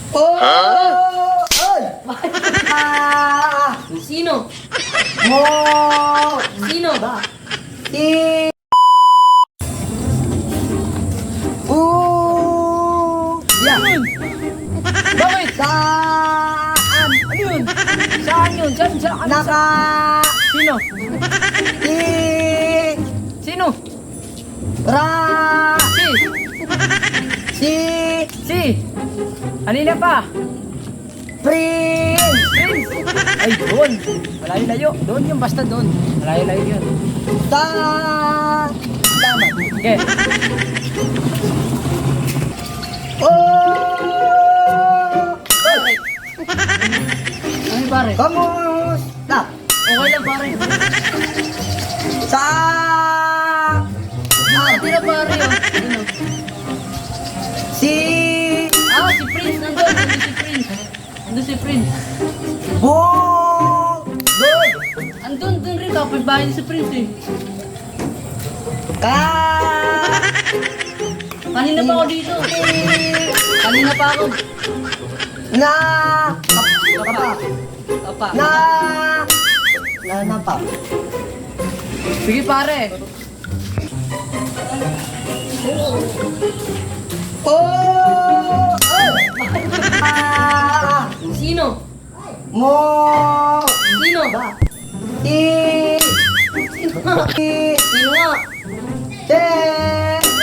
Oh! Oy! Sino? Mo! Sino? Ba? I... Yan! Bakit? Saan? Ano yun? Saan yun? Saan? Naka... Sino? I... Sino? Ra... Si? Si... Si? Kanina pa? Prince! Prince? Ay, doon. Malayo-layo. Doon yung basta doon. Malayo-layo yun. Sa... Damat. Okay. Oh! Oy! Ano pare? Kamusta? Okay lang pare. Sa... Tira pare oh. Ano? Si... Si Prince. Nandun si Prince. Nandun si Prince. Bo... Doy! Andun rin kapitbahay ni si Prince eh. Ka... Kanina pa ako dito. Kanina pa ako. Na... Kapa. Papa. Na... Napa. Sige pare. Oh! Sino? Mo... Sino? Ba? I... I... Sino nga? Te...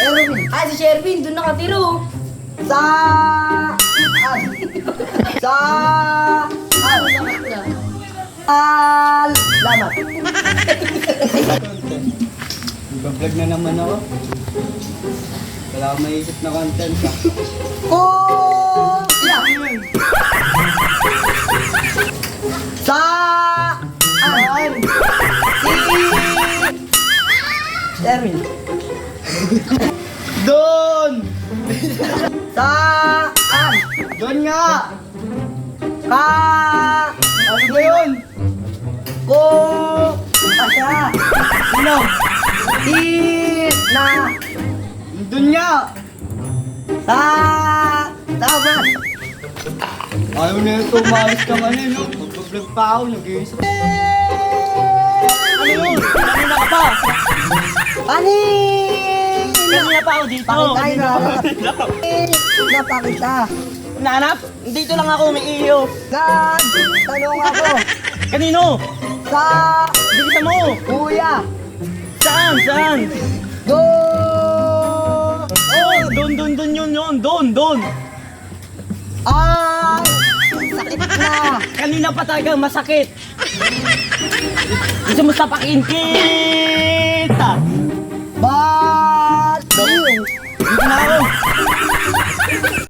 Erwin. Si Sherwin. Doon nakatiro. Sa... Sa... Lamat. Nag-vlog na naman ako. Wala akong maisip na content. Oh! Yeah. Sa... Si... Erwin. Doon! Saan? Doon nga! Ka... Ano ba yun? Ko... Asya. Sino? I... Na... Doon nga! Sa... Damat. Ayaw na ito, umayos ka man eh, no? Mag-vlog pa ako, nag-iisip. Ano yun? Kanina ka pa? Ani... Kanina pa ako dito. Pakita na. Napakita. Nanap? Dito lang ako, may iyo. Tanong ako. Kanino? Sa... Bigita mo! Kuya. Saan? Saan? Go... Oh, doon yun, doon. Ay... Sakit na. Kanina pa talaga masakit. Gusto mo sa pakinkin?